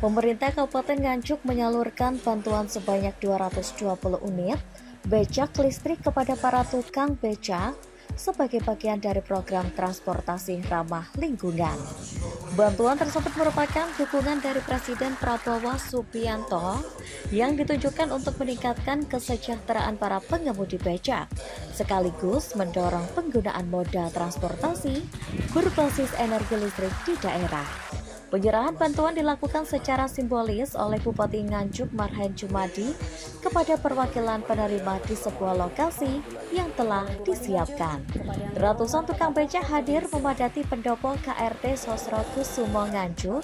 Pemerintah Kabupaten Nganjuk menyalurkan bantuan sebanyak 220 unit becak listrik kepada para tukang becak sebagai bagian dari program transportasi ramah lingkungan. Bantuan tersebut merupakan dukungan dari Presiden Prabowo Subianto yang ditujukan untuk meningkatkan kesejahteraan para pengemudi becak, sekaligus mendorong penggunaan moda transportasi berbasis energi listrik di daerah. Penyerahan bantuan dilakukan secara simbolis oleh Bupati Nganjuk Marhain Jumadi kepada perwakilan penerima di sebuah lokasi yang telah disiapkan. Ratusan tukang becak hadir memadati pendopo KRT Sosro Kusumo Nganjuk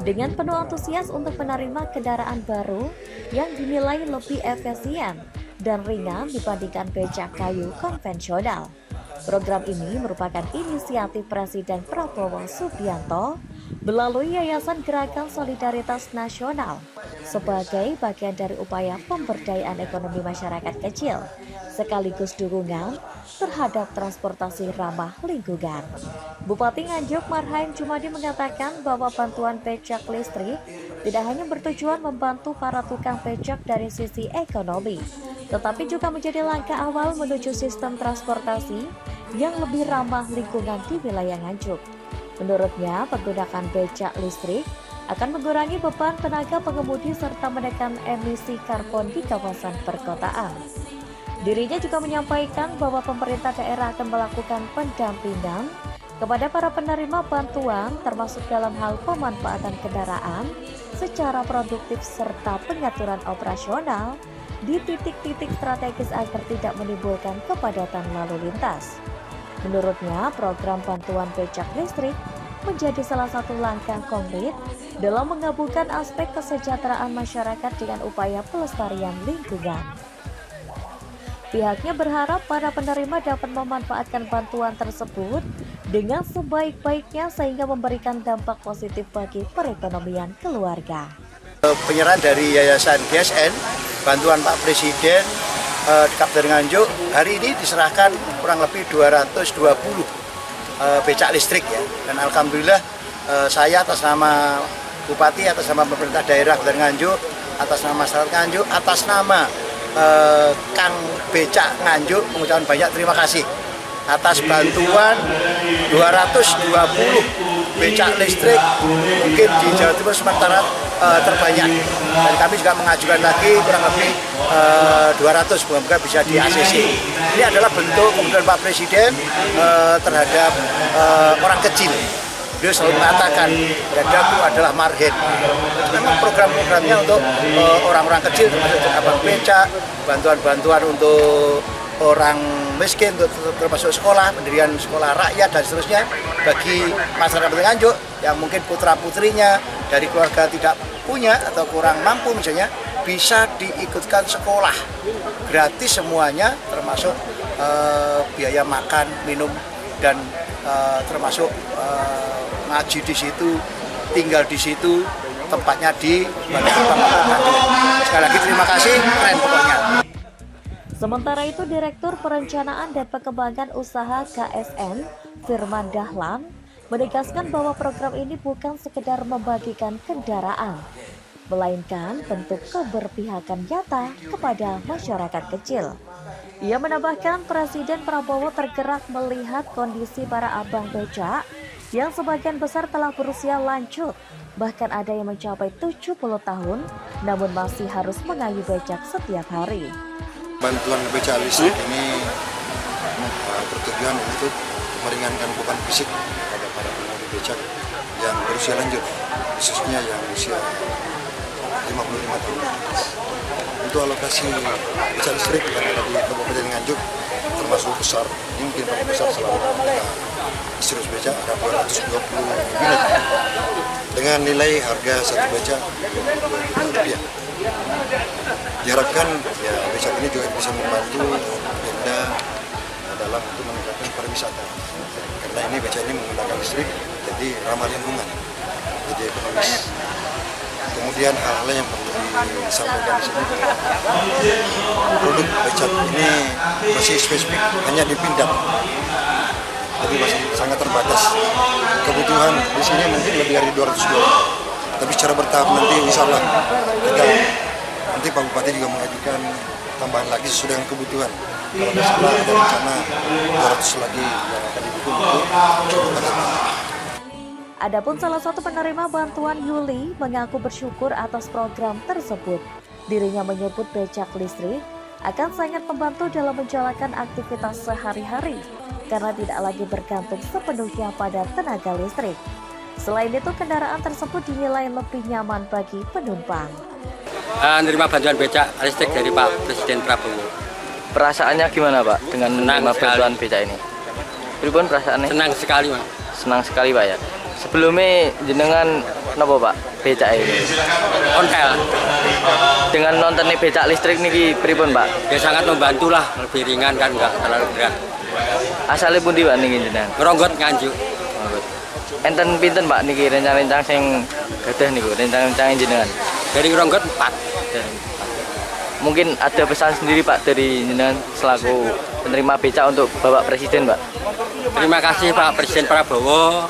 dengan penuh antusias untuk menerima kendaraan baru yang dinilai lebih efisien dan ringan dibandingkan becak kayu konvensional. Program ini merupakan inisiatif Presiden Prabowo Subianto melalui Yayasan Gerakan Solidaritas Nasional sebagai bagian dari upaya pemberdayaan ekonomi masyarakat kecil, sekaligus dukungan terhadap transportasi ramah lingkungan. Bupati Nganjuk Marhain Jumadi mengatakan bahwa bantuan becak listrik tidak hanya bertujuan membantu para tukang becak dari sisi ekonomi, tetapi juga menjadi langkah awal menuju sistem transportasi yang lebih ramah lingkungan di wilayah Nganjuk. Menurutnya, penggunaan becak listrik akan mengurangi beban tenaga pengemudi serta menekan emisi karbon di kawasan perkotaan. Dirinya juga menyampaikan bahwa pemerintah daerah akan melakukan pendampingan kepada para penerima bantuan termasuk dalam hal pemanfaatan kendaraan secara produktif serta pengaturan operasional di titik-titik strategis agar tidak menimbulkan kepadatan lalu lintas. Menurutnya, program bantuan becak listrik menjadi salah satu langkah konkret dalam menggabungkan aspek kesejahteraan masyarakat dengan upaya pelestarian lingkungan. Pihaknya berharap para penerima dapat memanfaatkan bantuan tersebut dengan sebaik-baiknya sehingga memberikan dampak positif bagi perekonomian keluarga. Penyerahan dari Yayasan GSN, bantuan Pak Presiden di Kabupaten Nganjuk hari ini diserahkan kurang lebih 220 becak listrik ya. Dan alhamdulillah saya atas nama Bupati, atas nama pemerintah daerah Kabupaten Nganjuk, atas nama masyarakat Nganjuk, atas nama Kang Becak Nganjuk mengucapkan banyak terima kasih atas bantuan 220 becak listrik mungkin di Jawa Timur sementara terbanyak, dan kami juga mengajukan lagi kurang lebih 200, semoga bisa di ACC. Ini adalah bentuk komitmen Pak Presiden terhadap orang kecil. Beliau selalu mengatakan dadaku adalah marhen. Memang program-programnya untuk orang-orang kecil termasuk abang becak, bantuan-bantuan untuk orang miskin, termasuk sekolah, pendirian sekolah rakyat dan seterusnya bagi masyarakat Nganjuk yang mungkin putra-putrinya dari keluarga tidak punya atau kurang mampu misalnya bisa diikutkan sekolah gratis semuanya, termasuk biaya makan, minum dan termasuk ngaji di situ, tinggal di situ, tempatnya di Balai Nganjuk. Sekali lagi terima kasih, keren pokoknya. Sementara itu, Direktur Perencanaan dan Pengembangan Usaha KSN, Firman Dahlan, menegaskan bahwa program ini bukan sekedar membagikan kendaraan, melainkan bentuk keberpihakan nyata kepada masyarakat kecil. Ia menambahkan Presiden Prabowo tergerak melihat kondisi para abang becak yang sebagian besar telah berusia lanjut, bahkan ada yang mencapai 70 tahun, namun masih harus mengayuh becak setiap hari. Bantuan becak listrik ini bertujuan untuk meringankan beban fisik pada para pengemudi becak yang berusia lanjut, khususnya yang usia 55 tahun. Untuk alokasi becak listrik yang ada di Kabupaten Nganjuk termasuk besar, ini mungkin paling besar selama Sirus becak ada 220 unit dengan nilai harga satu becak Rp22. Diharapkan ya becak ini juga bisa membantu Pemda dalam untuk meningkatkan pariwisata, karena ini becak ini menggunakan listrik jadi ramah lingkungan, jadi ekonomis. Kemudian hal-hal yang perlu disampaikan di sini, produk becak ini masih spesifik, hanya di Pindad, jadi masih sangat terbatas. Kebutuhan di sini mungkin lebih dari 200 orang. Tapi secara bertahap nanti insya Allah nanti Pak Bupati juga mengajukan tambahan lagi sesuai dengan kebutuhan. Kalau nggak salah ada rencana 200 lagi yang akan didukung untuk cukup padat. Adapun salah satu penerima bantuan Yuli mengaku bersyukur atas program tersebut. Dirinya menyebut becak listrik akan sangat membantu dalam menjalankan aktivitas sehari-hari karena tidak lagi bergantung sepenuhnya pada tenaga listrik. Selain itu, kendaraan tersebut dinilai lebih nyaman bagi penumpang. Menerima bantuan becak listrik dari Pak Presiden Prabowo. Perasaannya gimana Pak dengan menerima bantuan becak ini? Pripun perasaannya? Senang sekali Mas. Senang sekali Pak ya. Sebelumnya jenengan napa Pak becak ini? Ontel. Dengan nonton becak listrik niki pripun Pak? Ya sangat membantu lah, lebih ringan kan, nggak terlalu berat. Asalnya pundi Pak niki jenengan? Ngeronggot Nganjuk. Enten pinten Pak niki rencang-rencang sing gadah niku, rencang-rencang jenengan? Dari Ngeronggot 4. Mungkin ada pesan sendiri Pak dari jenengan selaku penerima becak untuk Bapak Presiden Pak? Terima kasih Pak Presiden Prabowo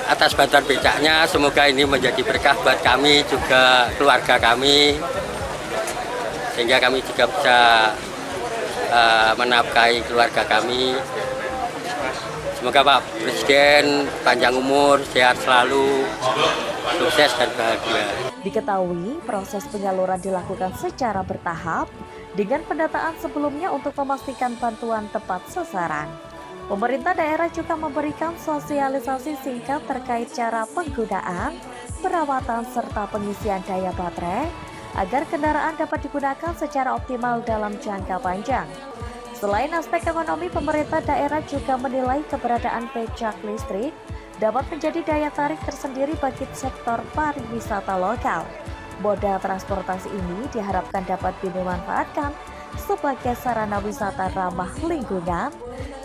atas bantuan becaknya. Semoga ini menjadi berkah buat kami juga keluarga kami, sehingga kami juga bisa menafkahi keluarga kami. Semoga Pak Presiden panjang umur, sehat selalu, sukses dan bahagia. Diketahui proses penyaluran dilakukan secara bertahap dengan pendataan sebelumnya untuk memastikan bantuan tepat sasaran. Pemerintah daerah juga memberikan sosialisasi singkat terkait cara penggunaan, perawatan, serta pengisian daya baterai agar kendaraan dapat digunakan secara optimal dalam jangka panjang. Selain aspek ekonomi, pemerintah daerah juga menilai keberadaan becak listrik dapat menjadi daya tarik tersendiri bagi sektor pariwisata lokal. Moda transportasi ini diharapkan dapat dimanfaatkan sebagai sarana wisata ramah lingkungan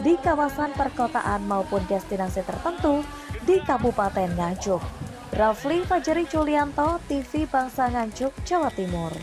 di kawasan perkotaan maupun destinasi tertentu di Kabupaten Nganjuk. Rafli Fajri Julianto, TV Bangsa Nganjuk, Jawa Timur.